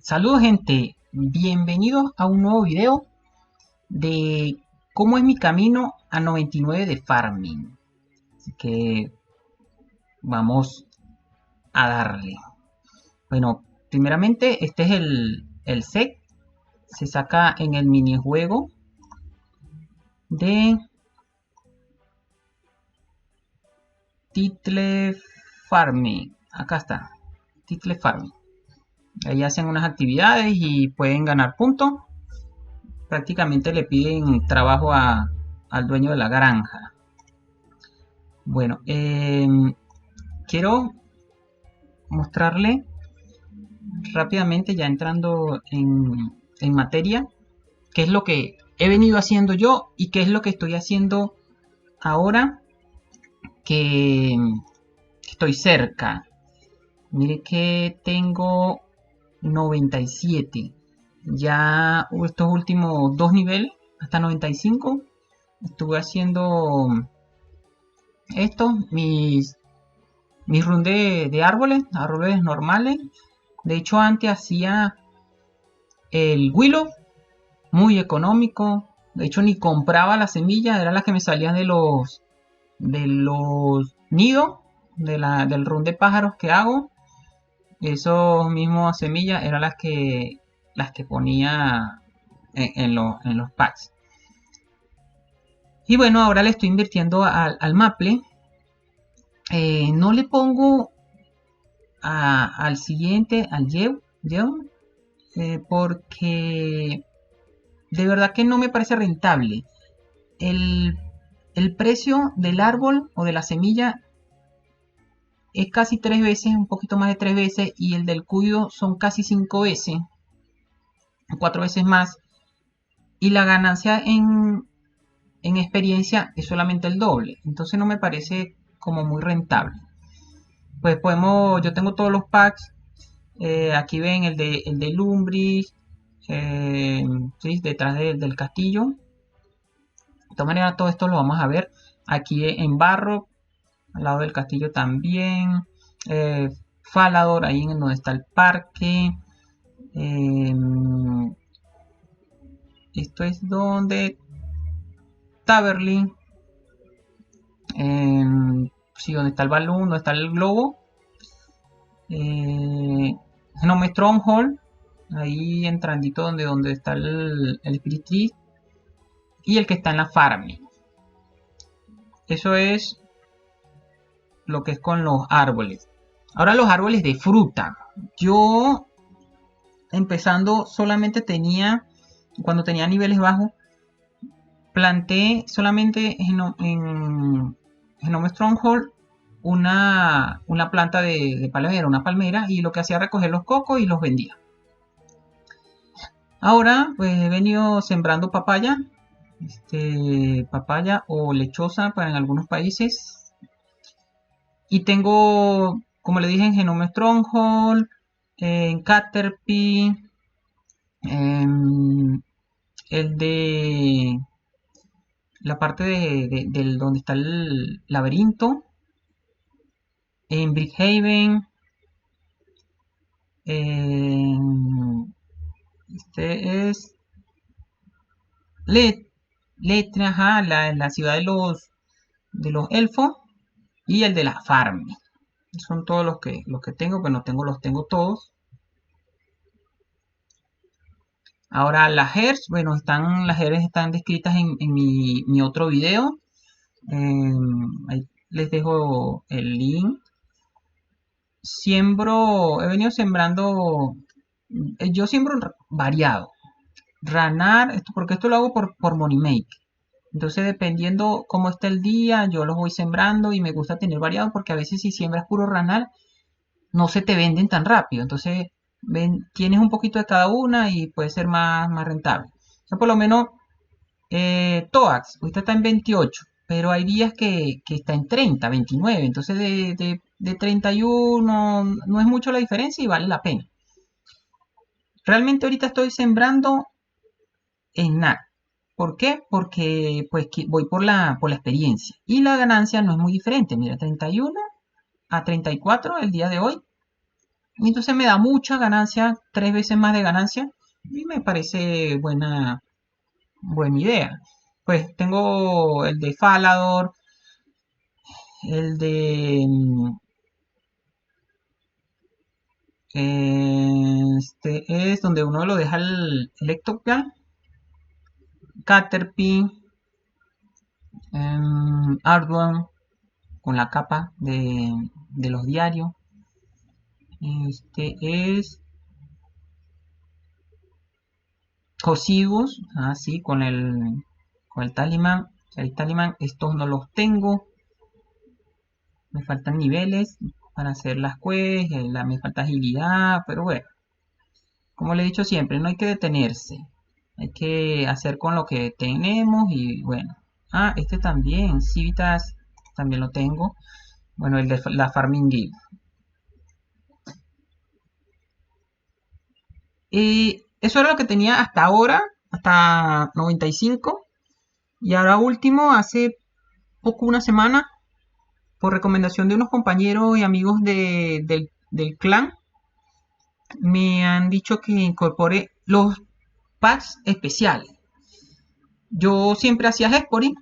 Saludos gente, bienvenidos a un nuevo video de cómo es mi camino a 99 de farming. Así que vamos a darle. Bueno, primeramente este es el set. Se saca en el minijuego de Title Farming. Acá está, Title Farming. Ahí hacen unas actividades y pueden ganar puntos. Prácticamente le piden trabajo al dueño de la granja. Bueno, quiero mostrarle rápidamente, ya entrando en materia, qué es lo que he venido haciendo yo y qué es lo que estoy haciendo ahora que estoy cerca. Mire que tengo 97. Ya estos últimos dos niveles, hasta 95, estuve haciendo mis run de árboles normales. De hecho, antes hacía el Willow, muy económico. De hecho, ni compraba las semillas, eran las que me salían de los nidos, del run de pájaros que hago. Esos mismos semillas eran las que ponía en los packs. Y bueno, ahora le estoy invirtiendo al maple. No le pongo al siguiente, al Yew, porque de verdad que no me parece rentable. El, el precio del árbol o de la semilla es casi tres veces, un poquito más de tres veces, y el del cuido son casi cinco veces, cuatro veces más, y la ganancia en experiencia es solamente el doble. Entonces no me parece como muy rentable. Pues yo tengo todos los packs. Aquí ven el de Lumbris, ¿sí? Detrás del castillo. De todas maneras, todo esto lo vamos a ver aquí en Barro, al lado del castillo también. Falador, ahí en donde está el parque. Eh, Esto es donde Taberlin. Sí, donde está el balón, donde está el globo. Genome Stronghold, ahí entrandito donde está el Spirit Tree, y el que está en la farming. Eso es lo que es con los árboles. Ahora los árboles de fruta. Yo empezando solamente cuando tenía niveles bajos, planté solamente en Genome Stronghold una planta de palmera, una palmera, y lo que hacía era recoger los cocos y los vendía. Ahora pues he venido sembrando papaya, papaya o lechosa para en algunos países. Y tengo, como le dije, en Genome Stronghold, en Caterpie, el de la parte del donde está el laberinto, en Brickhaven, este es Letra, ajá, la ciudad de los elfos, y el de la farm. Son todos los que tengo, pues no los tengo todos. Ahora las herbs, bueno, las herbs están descritas en mi otro video. Ahí les dejo el link. He venido sembrando, yo siembro variado. Ranar, porque esto lo hago por Money Make. Entonces, dependiendo cómo está el día, yo los voy sembrando y me gusta tener variado porque a veces si siembras puro ranar, no se te venden tan rápido. Entonces, tienes un poquito de cada una y puede ser más rentable. O sea, por lo menos, Toax, ahorita está en 28, pero hay días que está en 30, 29. Entonces, de 31 no es mucho la diferencia y vale la pena. Realmente ahorita estoy sembrando en NAC. ¿Por qué? Porque pues voy por la experiencia. Y la ganancia no es muy diferente. Mira, 31 a 34 el día de hoy. Y entonces me da mucha ganancia, 3 veces más de ganancia. Y me parece buena idea. Pues tengo el de Falador, el de este es donde uno lo deja el Ectopia, Caterpie, Ardwan con la capa de los diarios. Este es Cosibus, así con el Talisman. El Talisman, estos no los tengo. Me faltan niveles para hacer las quests, me falta agilidad, pero bueno, como le he dicho siempre, no hay que detenerse. Hay que hacer con lo que tenemos y bueno. Ah, este también, Civitas, también lo tengo. Bueno, el de la Farming Guild. Y eso era lo que tenía hasta ahora, hasta 95. Y ahora último, hace poco, una semana, por recomendación de unos compañeros y amigos del clan, me han dicho que incorpore los packs especiales. Yo siempre hacía Hexpory,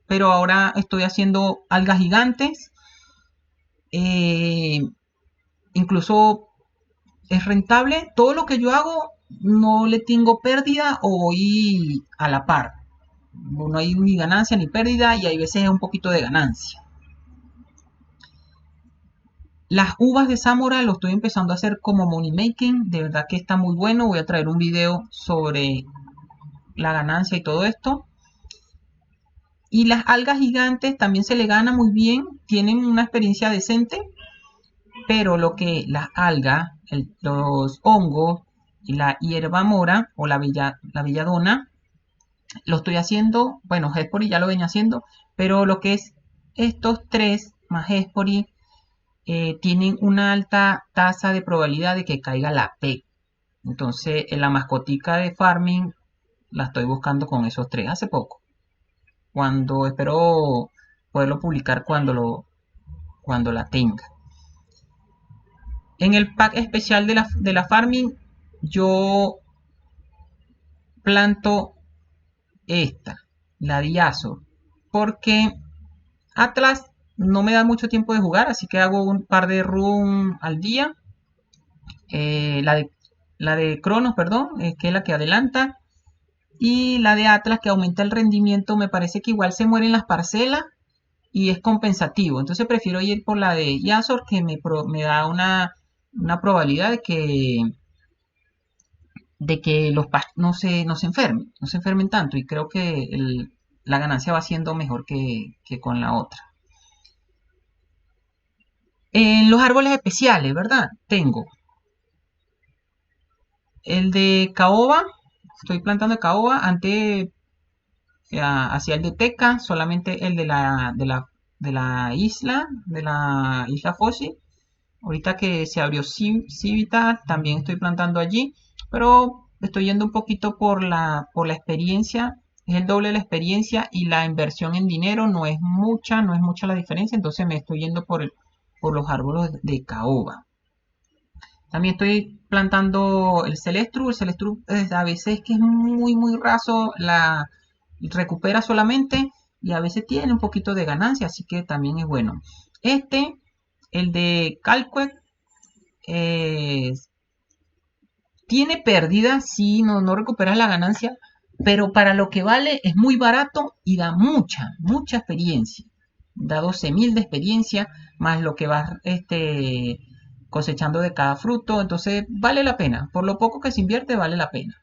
pero ahora estoy haciendo algas gigantes. Eh, incluso es rentable. Todo lo que yo hago no le tengo pérdida o voy a la par. No hay ni ganancia ni pérdida y hay veces un poquito de ganancia. Las uvas de Zamora lo estoy empezando a hacer como money making. De verdad que está muy bueno. Voy a traer un video sobre la ganancia y todo esto. Y las algas gigantes también se le gana muy bien. Tienen una experiencia decente. Pero lo que las algas, los hongos y la hierba mora o la belladona, lo estoy haciendo, bueno, Hexpory ya lo venía haciendo, pero lo que es estos tres más Hexpory tienen una alta tasa de probabilidad de que caiga la P. Entonces, en la mascotica de farming la estoy buscando con esos tres hace poco. Cuando espero poderlo publicar cuando la tenga. En el pack especial de la farming, yo planto esta, la Diazor, porque Atlas no me da mucho tiempo de jugar, así que hago un par de run al día. La de Cronos, perdón, que es la que adelanta. Y la de Atlas que aumenta el rendimiento, me parece que igual se mueren las parcelas y es compensativo. Entonces prefiero ir por la de Yazor que me da una probabilidad de que los packs no se enfermen tanto. Y creo que la ganancia va siendo mejor que con la otra. En los árboles especiales, ¿verdad? Tengo el de caoba. Estoy plantando caoba. Antes hacía el de teca, solamente el de la isla Fossi. Ahorita que se abrió Civita, también estoy plantando allí. Pero estoy yendo un poquito por la experiencia. Es el doble de la experiencia y la inversión en dinero no es mucha la diferencia. Entonces me estoy yendo por los árboles de caoba. También estoy plantando el Celestru. El Celestru a veces que es muy, muy raso, recupera solamente y a veces tiene un poquito de ganancia, así que también es bueno. El de Calquet, eh, tiene pérdida, sí, no recuperas la ganancia, pero para lo que vale es muy barato y da mucha, mucha experiencia. Da 12.000 de experiencia, más lo que vas cosechando de cada fruto, entonces vale la pena. Por lo poco que se invierte, vale la pena.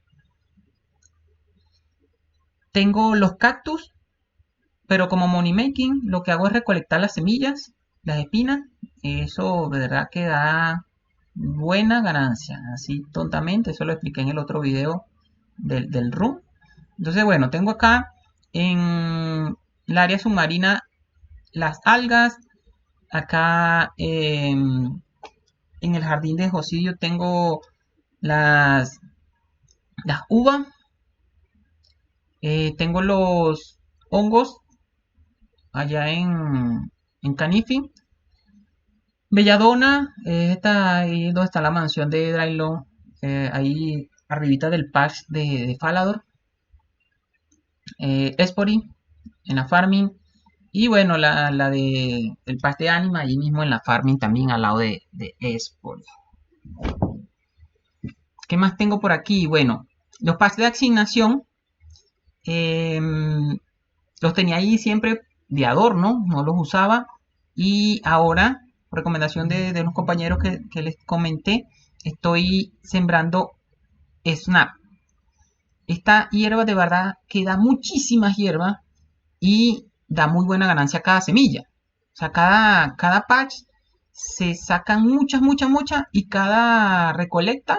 Tengo los cactus, pero como money making, lo que hago es recolectar las semillas, las espinas. Eso de verdad que da buena ganancia. Así tontamente, eso lo expliqué en el otro video del room. Entonces, bueno, tengo acá en el área submarina las algas. Acá en el jardín de Josidio tengo las uvas. Tengo los hongos allá en Canifi. Belladonna, está ahí donde está la mansión de Draylon, ahí arribita del patch de Falador. Spory, en la farming. Y bueno, la de el patch de Anima, ahí mismo en la farming también al lado de Spory. ¿Qué más tengo por aquí? Bueno, los packs de asignación eh, los tenía ahí siempre de adorno, no los usaba. Y ahora, por recomendación de unos compañeros que les comenté, estoy sembrando Snap. Esta hierba de verdad que da muchísimas hierbas y da muy buena ganancia cada semilla. O sea, cada patch se sacan muchas, muchas, muchas y cada recolecta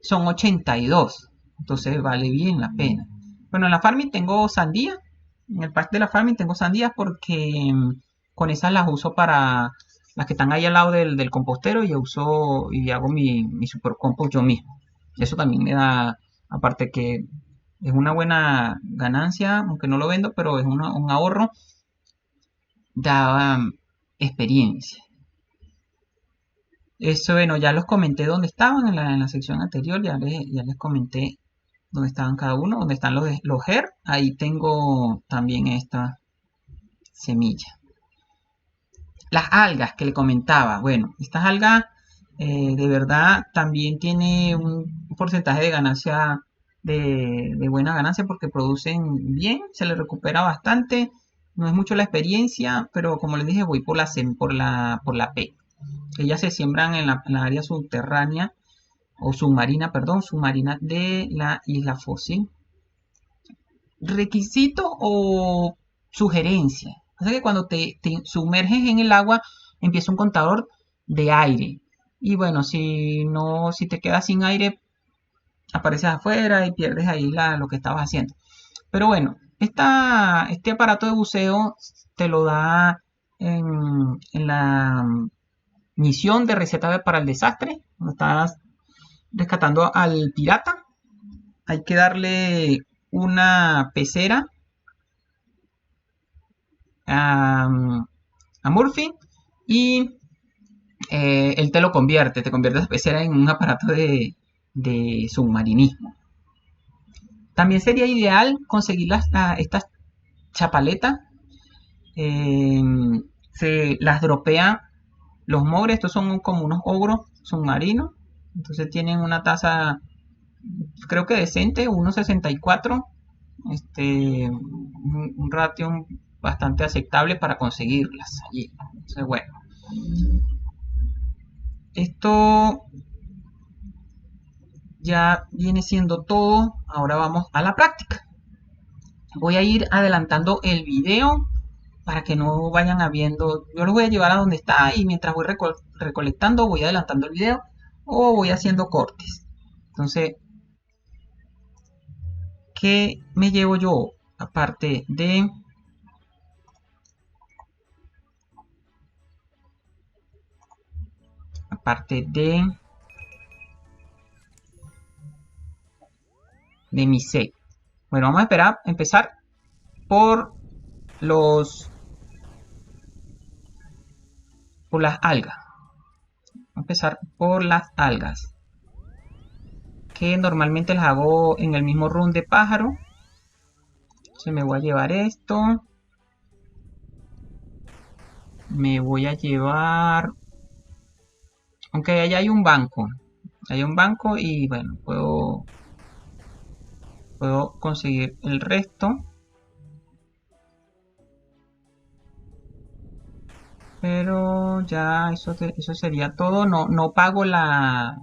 son 82. Entonces vale bien la pena. Bueno, en la farming tengo sandía. En el patch de la farming tengo sandías porque con esas las uso para las que están ahí al lado del compostero y uso y hago mi super compost yo mismo. Eso también me da, aparte que es una buena ganancia, aunque no lo vendo, pero es un ahorro, da experiencia. Eso, bueno, ya los comenté dónde estaban en la sección anterior, ya les comenté dónde estaban cada uno, dónde están los HER. Ahí tengo también esta semilla. Las algas que le comentaba, bueno, estas algas de verdad también tiene un porcentaje de ganancia, de buena ganancia porque producen bien, se les recupera bastante. No es mucho la experiencia, pero como les dije, voy por la P. Ellas se siembran en la área subterránea o submarina, perdón, submarina de la isla fósil. Requisito o sugerencia. O sea que cuando te sumerges en el agua empieza un contador de aire. Y bueno, si no, si te quedas sin aire, apareces afuera y pierdes ahí lo que estabas haciendo. Pero bueno, este aparato de buceo te lo da en la misión de receta para el desastre. Cuando estás rescatando al pirata, hay que darle una pecera a, a Murphy y él te convierte esa pecera en un aparato de submarinismo. También sería ideal conseguir estas chapaletas. eh, Se las dropea los mogres, estos son como unos ogros submarinos. Entonces tienen una tasa, creo que decente, 1.64. Un ratio bastante aceptable para conseguirlas allí. Entonces, bueno, esto ya viene siendo todo. Ahora vamos a la práctica. Voy a ir adelantando el video para que no vayan habiendo. Yo los voy a llevar a donde está y mientras voy recolectando voy adelantando el video o voy haciendo cortes. Entonces, ¿qué me llevo yo? Aparte de mi set. Bueno, vamos a empezar por los por las algas. Vamos a empezar por las algas, que normalmente las hago en el mismo run de pájaro. Entonces me voy a llevar esto. Me voy a llevar, aunque allá hay un banco. Hay un banco y bueno, puedo conseguir el resto. Pero ya eso sería todo. No pago la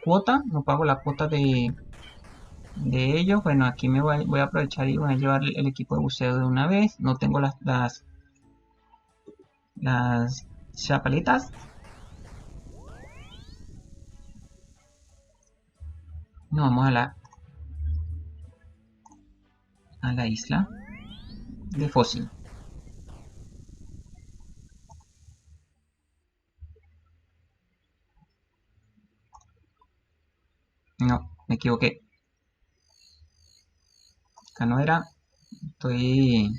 cuota. No pago la cuota de ellos. Bueno, aquí voy a aprovechar y voy a llevar el equipo de buceo de una vez. No tengo las chapaletas. No, vamos a la isla de Fósil. No, me equivoqué. Acá no era. Estoy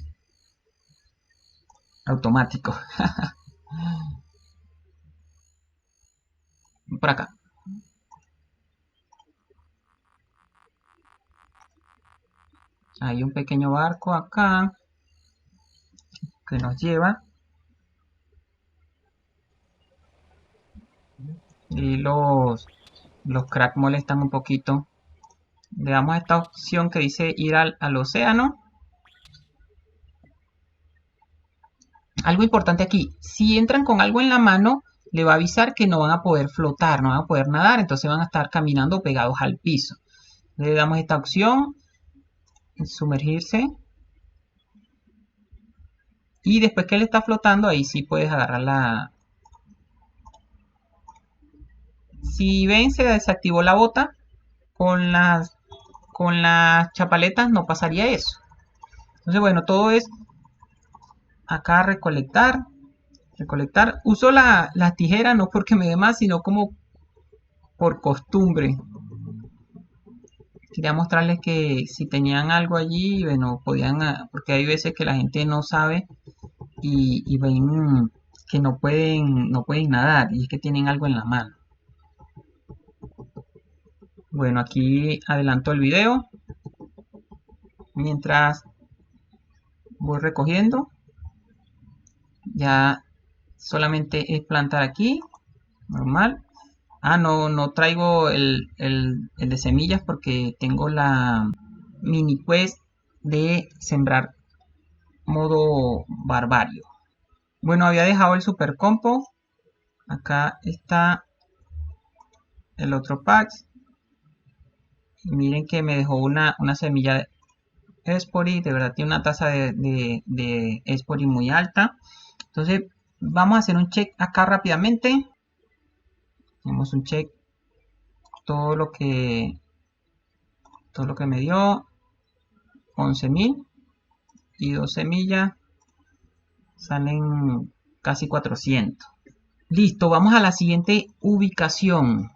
automático. por acá. Hay un pequeño barco acá que nos lleva. Y los cracks molestan un poquito. Le damos a esta opción que dice ir al océano. Algo importante aquí, si entran con algo en la mano, le va a avisar que no van a poder flotar, no van a poder nadar, entonces van a estar caminando pegados al piso. Le damos esta opción, sumergirse. Y después que él está flotando, ahí sí puedes agarrar la... Si ven, se desactivó la bota. Con las chapaletas no pasaría eso. Entonces, bueno, todo es acá recolectar. Recolectar. Uso las tijeras no porque me dé más, sino como por costumbre. Quería mostrarles que si tenían algo allí, bueno, podían, porque hay veces que la gente no sabe y ven que no pueden nadar y es que tienen algo en la mano. Bueno, aquí adelanto el video mientras voy recogiendo. Ya solamente es plantar aquí, normal. No traigo el de semillas porque tengo la mini quest de sembrar modo barbario. Bueno, había dejado el super compo. Acá está el otro pack. Y miren que me dejó una semilla de Espori. De verdad tiene una tasa de Espori muy alta. Entonces vamos a hacer un check acá rápidamente. Hacemos un check. Todo lo que me dio. 11.000 y 2 semillas salen casi 400. Listo, vamos a la siguiente ubicación.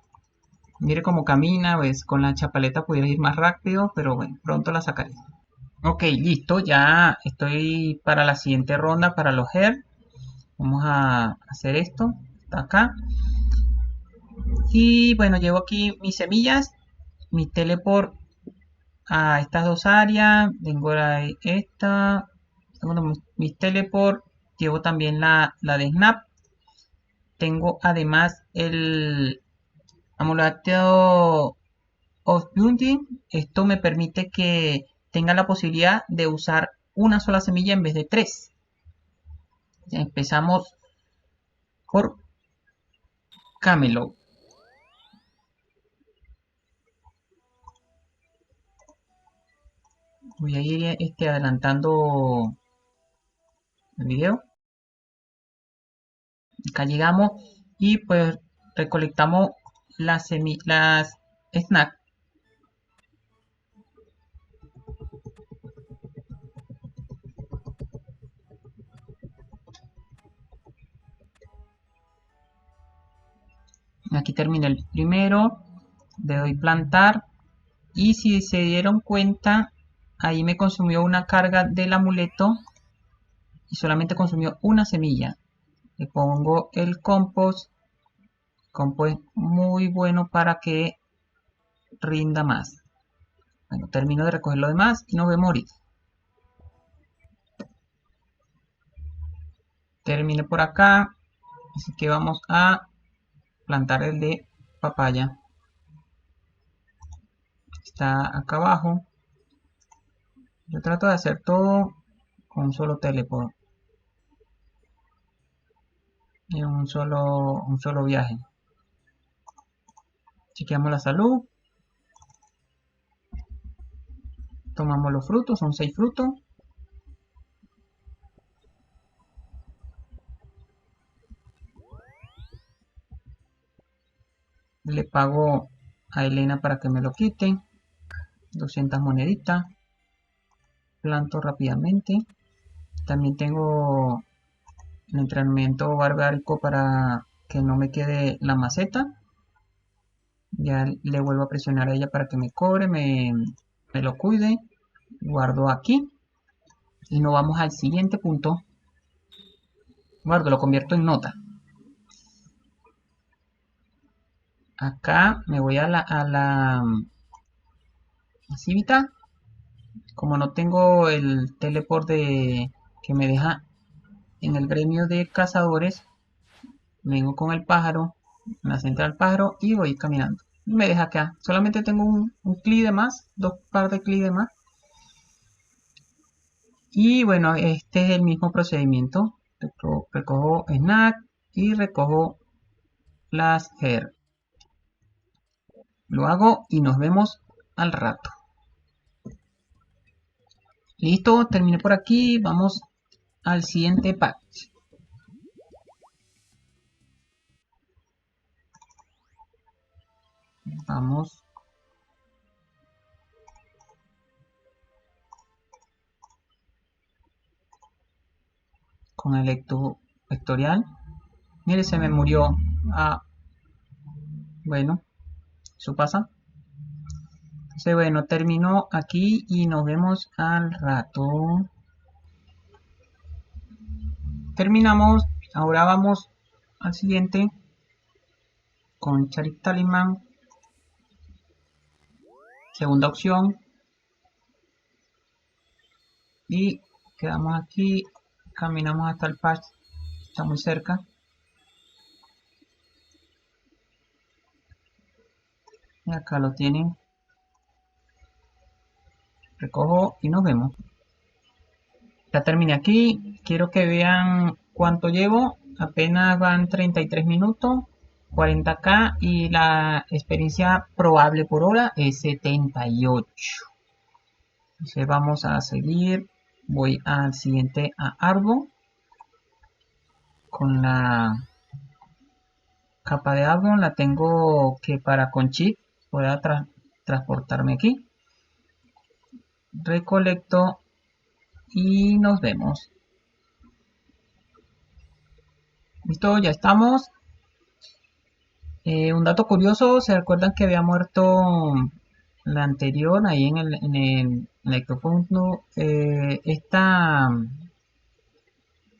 Mire cómo camina, pues con la chapaleta pudiera ir más rápido, pero bueno, pronto la sacaré. Ok, listo, ya estoy para la siguiente ronda para los her. Vamos a hacer esto, está acá. Y bueno, llevo aquí mis semillas, mi teleport a estas dos áreas. Tengo esta, tengo mis teleport, llevo también la de Snap. Tengo además el amuleto of Bounty. Esto me permite que tenga la posibilidad de usar una sola semilla en vez de 3. Empezamos por Camelot. Voy a ir adelantando el video. Acá llegamos y pues recolectamos las snacks. Aquí termina el primero, le doy plantar y si se dieron cuenta, ahí me consumió una carga del amuleto y solamente consumió una semilla. Le pongo el compost. El compost es muy bueno para que rinda más. Bueno, termino de recoger lo demás y nos vemos ahorita. Terminé por acá, así que vamos a plantar el de papaya. Está acá abajo. Yo trato de hacer todo con un solo teleport. En un solo viaje. Chequeamos la salud. Tomamos los frutos, son 6 frutos. Le pago a Elena para que me lo quite. 200 moneditas. Planto rápidamente. También tengo el entrenamiento barbárico para que no me quede la maceta. Ya le vuelvo a presionar a ella para que me cobre, me lo cuide. Guardo aquí. Y nos vamos al siguiente punto. Guardo, lo convierto en nota. Acá me voy a la Civita. Como no tengo el teleport que me deja en el gremio de cazadores, vengo con el pájaro, la central pájaro y voy caminando. Y me deja acá. Solamente tengo un clic de más, dos par de clics de más. Y bueno, este es el mismo procedimiento. Recojo snack y recojo las her. Lo hago y nos vemos al rato. Listo, terminé por aquí. Vamos al siguiente patch. Vamos con el vectorial. Mire, se me murió. Ah, bueno, eso pasa. Entonces, bueno, terminó aquí y nos vemos al rato. Terminamos. Ahora vamos al siguiente con Charik Talisman. Segunda opción. Y quedamos aquí. Caminamos hasta el patch. Está muy cerca. Y acá lo tienen. Recojo y nos vemos. Ya terminé aquí. Quiero que vean cuánto llevo. Apenas van 33 minutos. 40k y la experiencia probable por hora es 78. Entonces vamos a seguir. Voy al siguiente a Arbo. Con la capa de Arbo la tengo que para con chip pueda transportarme aquí. Recolecto y nos vemos. Listo, ya estamos. Un dato curioso, ¿se recuerdan que había muerto la anterior ahí en el Electropunto? Esta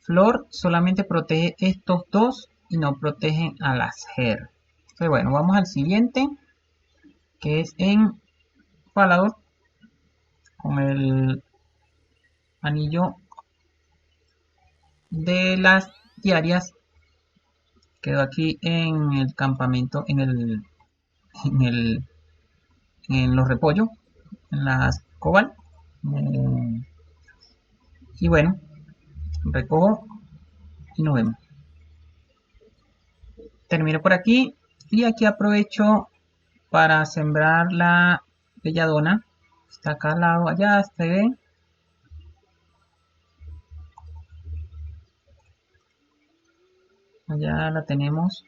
flor solamente protege estos dos y no protegen a las Her. Entonces, bueno, vamos al siguiente, que es en Palador, con el anillo de las diarias. Quedó aquí en el campamento, en los repollos, en las cobal. Y bueno, recojo y nos vemos. Termino por aquí y aquí aprovecho para sembrar la belladona. Está acá al lado, allá se ve. Allá la tenemos.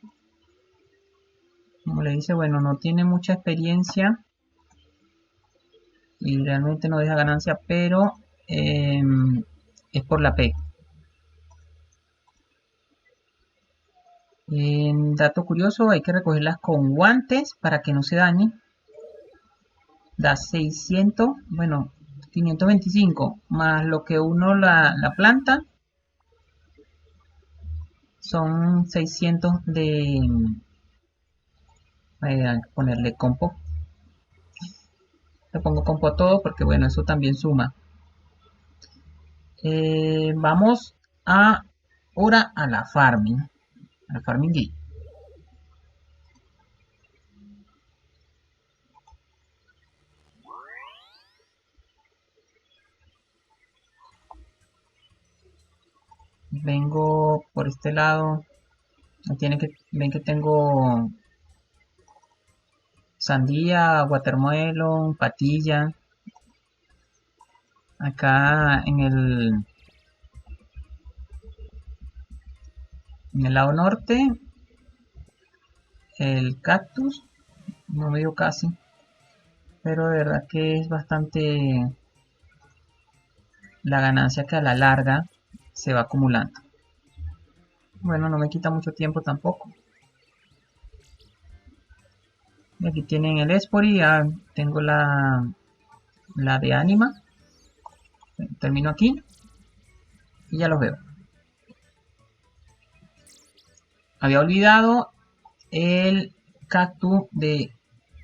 Como le dice, bueno, no tiene mucha experiencia y realmente no deja ganancia, pero es por la P. Dato curioso, hay que recogerlas con guantes para que no se dañen. Da 600, bueno, 525 más lo que uno la planta. Son 600 de... Voy a ponerle compo. Le pongo compo a todo porque bueno, eso también suma. Vamos ahora a la farming. Al farming gate. Vengo por este lado. Ven que tengo sandía, watermelon, patilla. Acá en el lado norte, el cactus. No veo casi. Pero de verdad que es bastante la ganancia que a la larga se va acumulando. Bueno, no me quita mucho tiempo tampoco. Y aquí tienen el Espori, ya tengo la de Anima. Termino aquí y ya los veo. Había olvidado el cactus de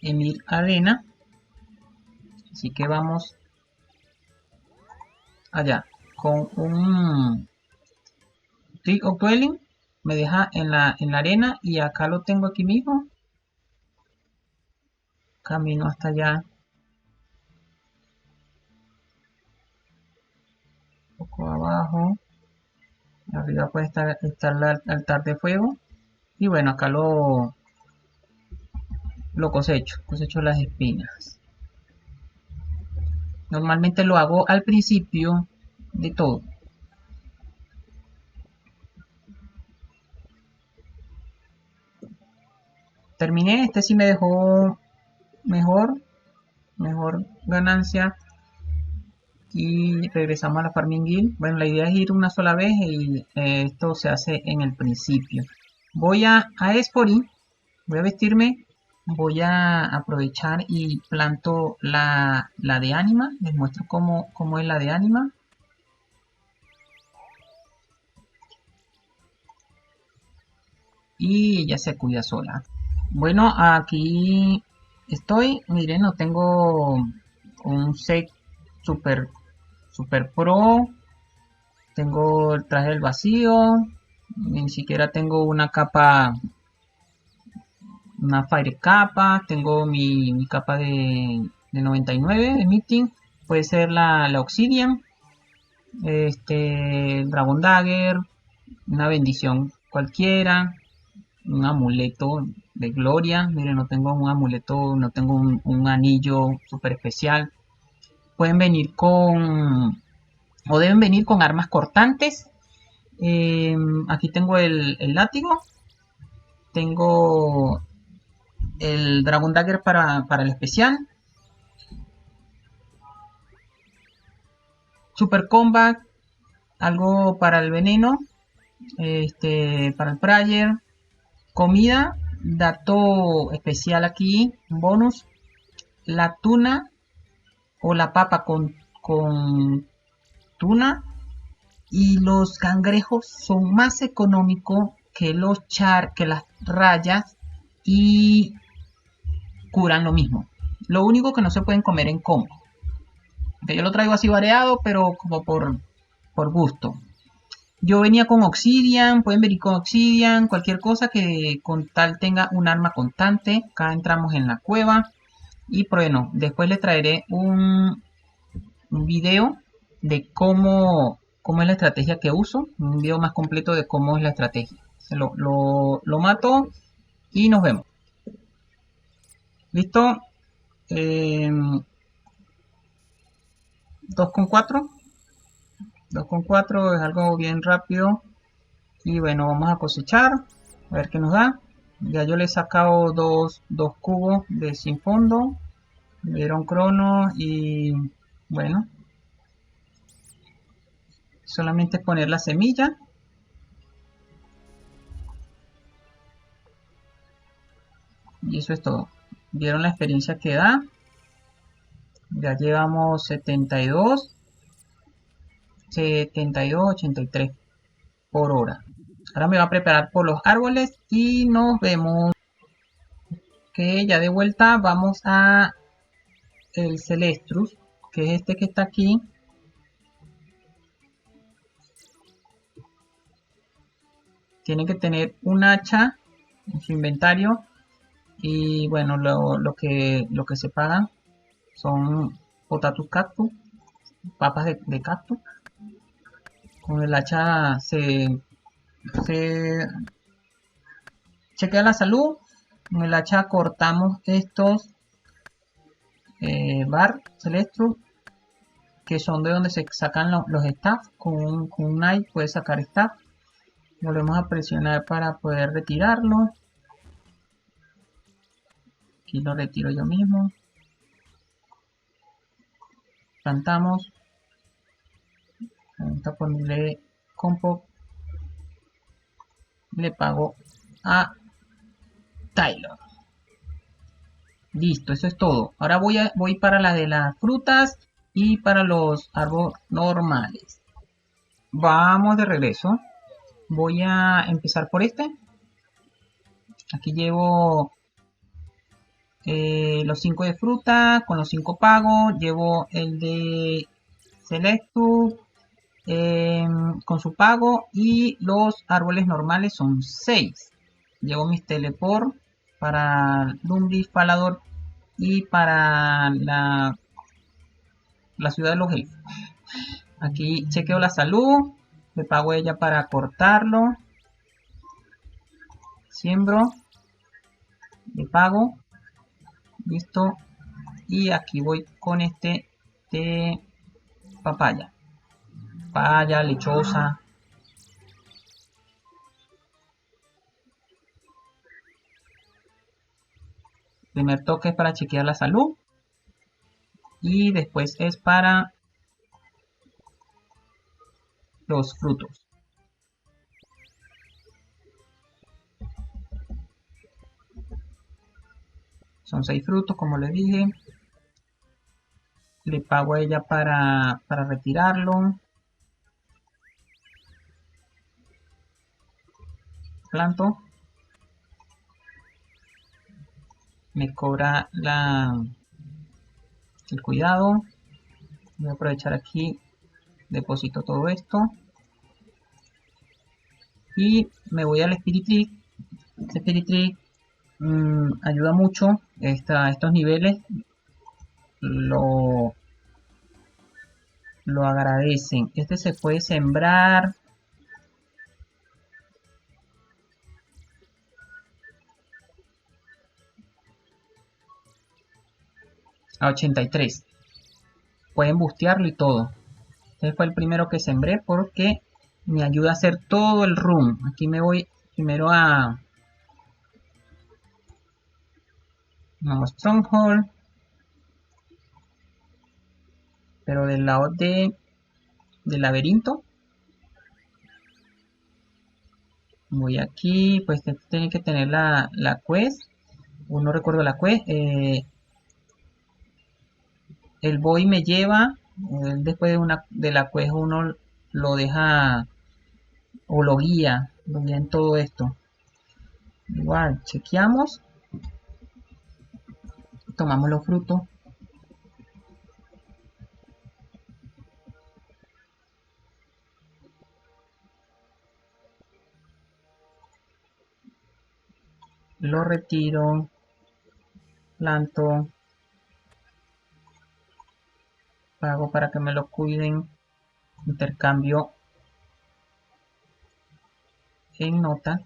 Emir Arena. Así que vamos allá. Con un Tree of Dwelling me deja en la arena y acá lo tengo aquí mismo. Camino hasta allá. Un poco abajo. Arriba puede estar el altar de fuego. Y bueno, acá lo cosecho las espinas. Normalmente lo hago al principio de todo. Terminé, este sí me dejó mejor ganancia. Y regresamos a la Farming Guild. Bueno, la idea es ir una sola vez y esto se hace en el principio. Voy a Espori, voy a vestirme, voy a aprovechar y planto la de Anima. Les muestro cómo es la de Anima. Y ella se cuida sola. Bueno, aquí estoy. Miren, no tengo un set super pro. Tengo el traje del vacío. Ni siquiera tengo una capa, una fire capa. Tengo mi capa de 99 de meeting. Puede ser la obsidian. El Dragon Dagger. Una bendición cualquiera. Un amuleto de gloria. Miren, no tengo un amuleto, no tengo un anillo super especial. Pueden venir con, o deben venir con armas cortantes. Aquí tengo el látigo. Tengo el Dragon Dagger para el especial. Super Combat. Algo para el veneno. Para el Prayer. Comida. Dato especial aquí. Un bonus. La tuna o la papa con tuna y los cangrejos son más económicos que que las rayas y curan lo mismo. Lo único que no se pueden comer en combo. Yo lo traigo así variado, pero como por gusto. Yo venía con Obsidian, pueden venir con Obsidian, cualquier cosa que con tal tenga un arma constante. Acá entramos en la cueva. Y bueno, después les traeré un video de cómo es la estrategia que uso. Un video más completo de cómo es la estrategia. Lo mato y nos vemos. ¿Listo? 2,4. 2,4 es algo bien rápido. Y bueno, vamos a cosechar. A ver qué nos da. Ya yo le he sacado dos cubos de sin fondo. Me dieron crono y bueno. Solamente poner la semilla. Y eso es todo. ¿Vieron la experiencia que da? Ya llevamos 72, 83 por hora. Ahora me va a preparar por los árboles y nos vemos. Que ya de vuelta vamos a el Celestrus, que es este que está aquí. Tiene que tener un hacha en su inventario. Y bueno, lo que se pagan son potatus cactus, papas de cactus. Con el hacha se chequea la salud. Con el hacha cortamos estos bar celestro, que son de donde se sacan los staff. Con un knife puedes sacar staff. Volvemos a presionar para poder retirarlo. Aquí lo retiro yo mismo. Plantamos. Vamos a ponerle compo. Le pago a Tyler. Listo, eso es todo. Ahora voy para la de las frutas y para los árboles normales. Vamos de regreso. Voy a empezar por este. Aquí llevo los 5 de fruta, con los 5 pago, llevo el de Selectu con su pago y los árboles normales son 6. Llevo mis teleport para Lumbris, Falador y para la ciudad de los elfos. Aquí chequeo la salud, le pago a ella para cortarlo, siembro, le pago, listo, y aquí voy con este de papaya, lechosa. Primer toque es para chequear la salud y después es para los frutos. Son 6 frutos, como les dije. Le pago a ella para retirarlo. Planto. Me cobra el cuidado. Voy a aprovechar aquí. Deposito todo esto. Y me voy al Spirit Tree. Este Spirit Tree ayuda mucho. Estos niveles lo agradecen. Este se puede sembrar a 83. Pueden bustearlo y todo. Este fue el primero que sembré porque me ayuda a hacer todo el run. Aquí me voy primero a Stronghold, pero del lado del laberinto. Voy aquí, pues tiene que tener la quest. No recuerdo la quest. El boy me lleva. Después de la quest uno lo deja o lo guía en todo esto. Igual, chequeamos. Tomamos los frutos. Lo retiro. Planto. Pago para que me lo cuiden. Intercambio en nota.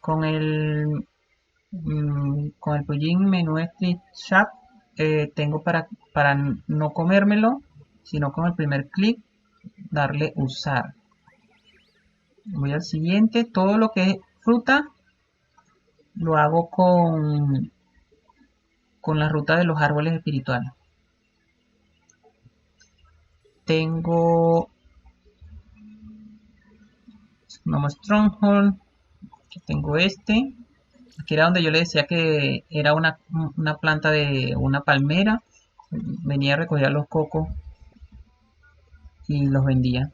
Con el plugin menú Street Shop tengo para no comérmelo, sino con el primer clic darle usar. Voy al siguiente. Todo lo que es fruta lo hago con la ruta de los árboles espirituales. Tengo Gnome Stronghold. Aquí tengo este. Aquí era donde yo le decía que era una planta de una palmera. Venía a recoger los cocos y los vendía.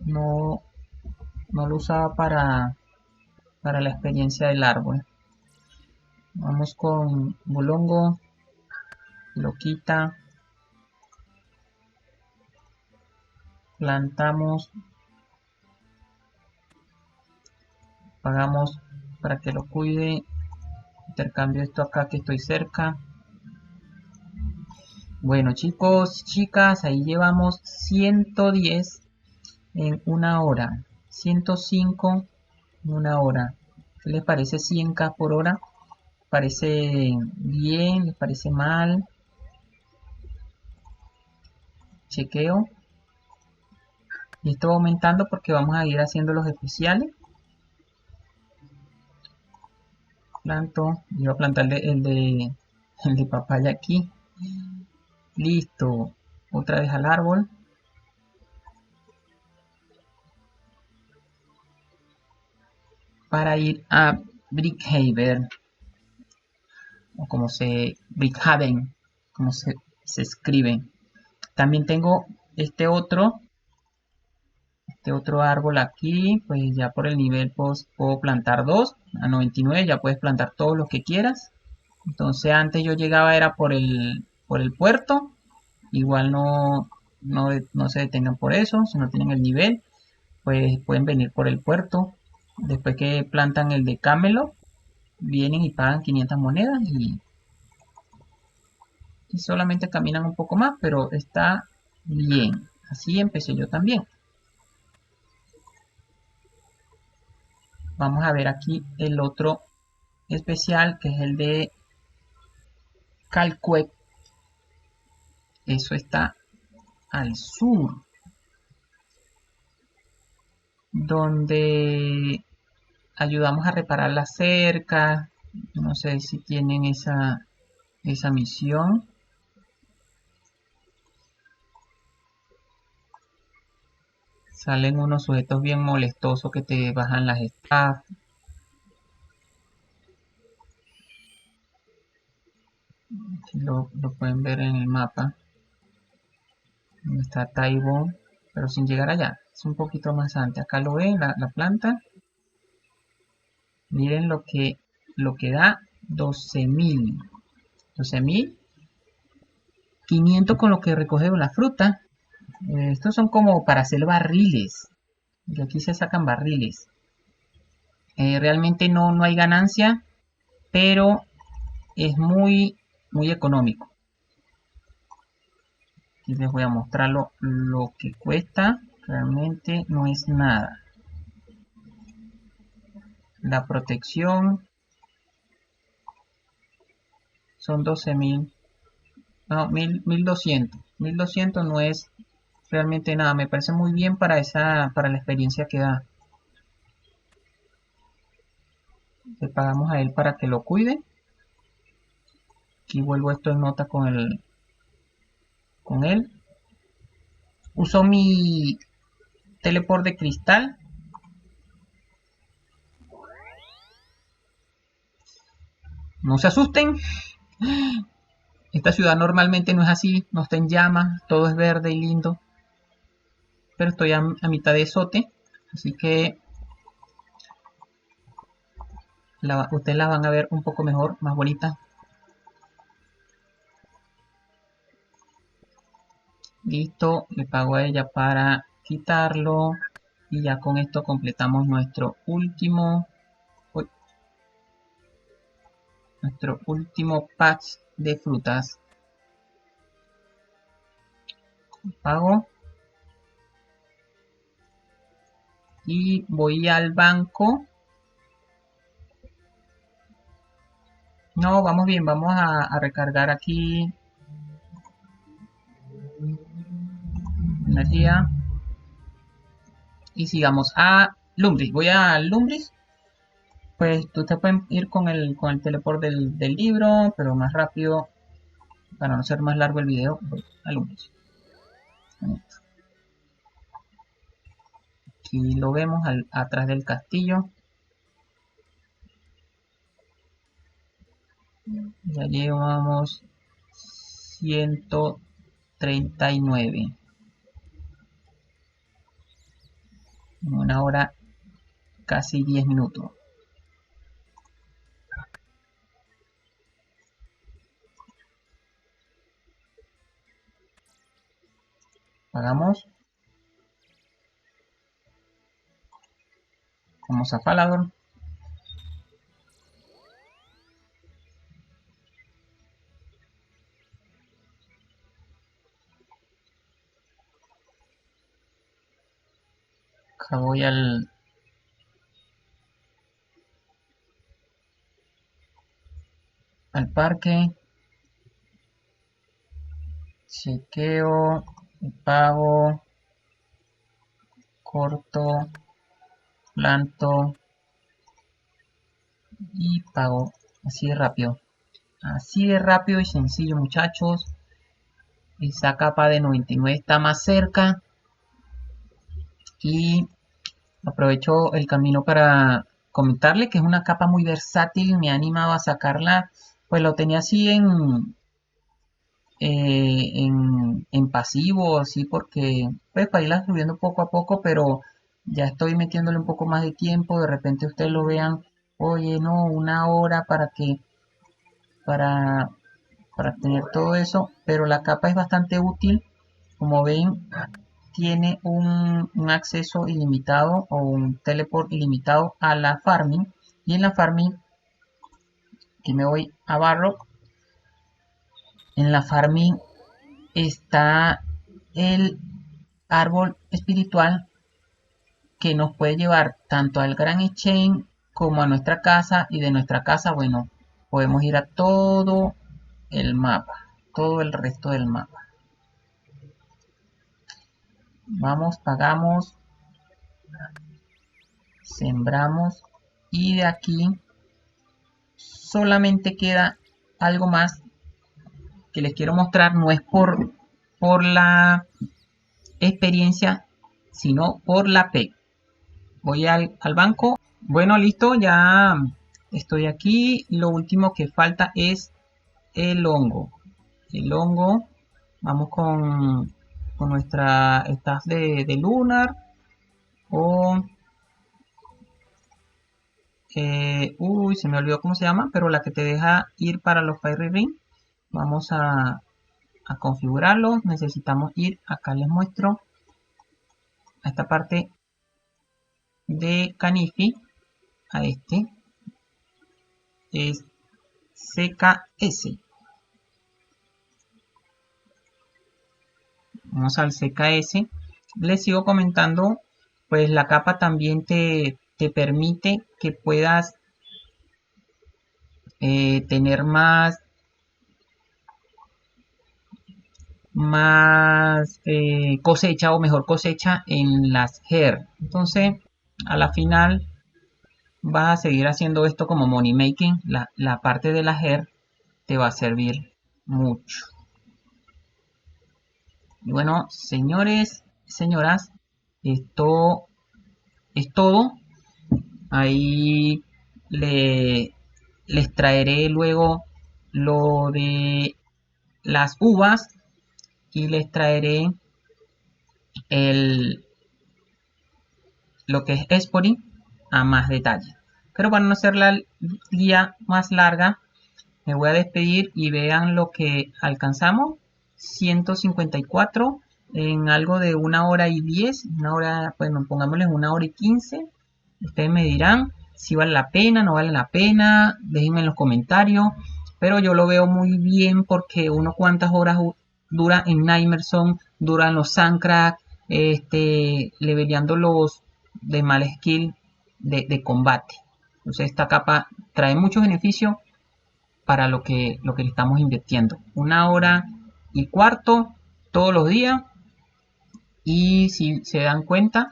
No lo usaba para la experiencia del árbol. Vamos con Bulongo. Lo quita. Plantamos. Pagamos para que lo cuide. Intercambio esto acá que estoy cerca. Bueno, chicos, chicas, ahí llevamos 110 en una hora. 105 en una hora. ¿Qué les parece 100k por hora? ¿Parece bien? ¿Les parece mal? Chequeo. Y esto va aumentando porque vamos a ir haciendo los especiales. Planto. Iba a plantar el de papaya aquí. Listo. Otra vez al árbol. Para ir a Brickhaven. O como Brickhaven. Como se escribe. También tengo este este otro árbol aquí, pues ya por el nivel pues, puedo plantar dos. A 99 ya puedes plantar todos los que quieras. Entonces antes yo llegaba era por el puerto. Igual no se detengan por eso, si no tienen el nivel, pues pueden venir por el puerto. Después que plantan el de Camelot, vienen y pagan 500 monedas y solamente caminan un poco más, pero está bien. Así empecé yo también. Vamos a ver aquí el otro especial, que es el de Calcuet. Eso está al sur, donde ayudamos a reparar la cerca. No sé si tienen esa misión. Salen unos sujetos bien molestosos que te bajan las staff. Lo pueden ver en el mapa. Donde está Taibo, pero sin llegar allá. Es un poquito más antes. Acá lo ven, la planta. Miren lo que da 12.000. 12.500 con lo que recoge la fruta. Estos son como para hacer barriles. Y aquí se sacan barriles. Realmente no hay ganancia, pero es muy económico. Aquí les voy a mostrar lo que cuesta. Realmente no es nada. La protección son 12.000. No, 1.200. 1.200 no es realmente nada. Me parece muy bien para la experiencia que da. Le pagamos a él para que lo cuide. Aquí vuelvo esto en nota con él. Uso mi teleport de cristal. No se asusten. Esta ciudad normalmente no es así. No está en llamas. Todo es verde y lindo. Pero estoy a mitad de Zote. Así que ustedes la van a ver un poco mejor, más bonita. Listo, le pago a ella para quitarlo. Y ya con esto completamos nuestro último pack de frutas. Pago. Y voy al banco. No, vamos bien, vamos a recargar aquí energía. Y sigamos a Lumbris. Voy a Lumbris. Pues tú te pueden ir con el teleport del libro, pero más rápido, para no ser más largo el video, voy a Lumbris. Aquí lo vemos atrás del castillo. Ya llevamos 139. En una hora, casi 10 minutos. Pagamos. Vamos a Falador. Acá voy al parque. Chequeo. Pago. Corto. Planto. Y pago. Así de rápido. Así de rápido y sencillo, muchachos. Esa capa de 99 está más cerca. Y aprovecho el camino para comentarle que es una capa muy versátil. Me ha animado a sacarla. Pues lo tenía así en pasivo, así porque pues para irla subiendo poco a poco, pero ya estoy metiéndole un poco más de tiempo, de repente ustedes lo vean, oye, no, una hora para, para tener todo eso, pero la capa es bastante útil, como ven, tiene un acceso ilimitado o un teleport ilimitado a la farming, y en la farming, que me voy a Barrock, en la farming está el árbol espiritual que nos puede llevar tanto al Gran Exchange como a nuestra casa, y de nuestra casa, bueno, podemos ir a todo el mapa, todo el resto del mapa. Vamos, pagamos, sembramos, y de aquí solamente queda algo más que les quiero mostrar. No es por la experiencia, sino por la P. Voy al banco. Bueno, listo, ya estoy aquí. Lo último que falta es el hongo. El hongo, vamos con nuestra staff de Lunar. O, uy, se me olvidó cómo se llama, pero la que te deja ir para los Fairy Ring. Vamos a configurarlo. Necesitamos ir, acá les muestro, a esta parte de Canifi, a este, es CKS. Vamos al CKS. Les sigo comentando, pues la capa también te permite que puedas tener más cosecha, o mejor cosecha en las HER. Entonces, a la final vas a seguir haciendo esto como money making. La parte de la HER te va a servir mucho. Y bueno, señores, señoras, esto es todo. Ahí les traeré luego lo de las uvas, y les traeré el, lo que es Espori a más detalle. Pero para no hacer la guía más larga, me voy a despedir y vean lo que alcanzamos. 154 en algo de 1 hora y 10. Una hora, bueno, pongámosle 1 hora y 15. Ustedes me dirán si vale la pena, no vale la pena. Déjenme en los comentarios. Pero yo lo veo muy bien, porque uno cuántas horas dura en Nightmare, duran los Sandcrack, leveleando los de mal skill de combate. Entonces esta capa trae muchos beneficios para lo que le estamos invirtiendo. 1 hora y cuarto todos los días. Y si se dan cuenta,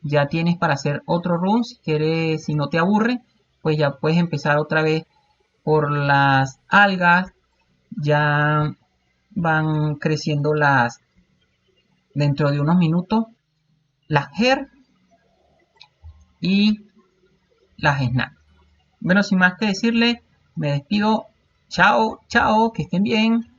ya tienes para hacer otro run. Si quieres, si no te aburre, pues ya puedes empezar otra vez por las algas. Ya van creciendo dentro de unos minutos, las HER y las SNAP. Bueno, sin más que decirle, me despido. Chao, chao, que estén bien.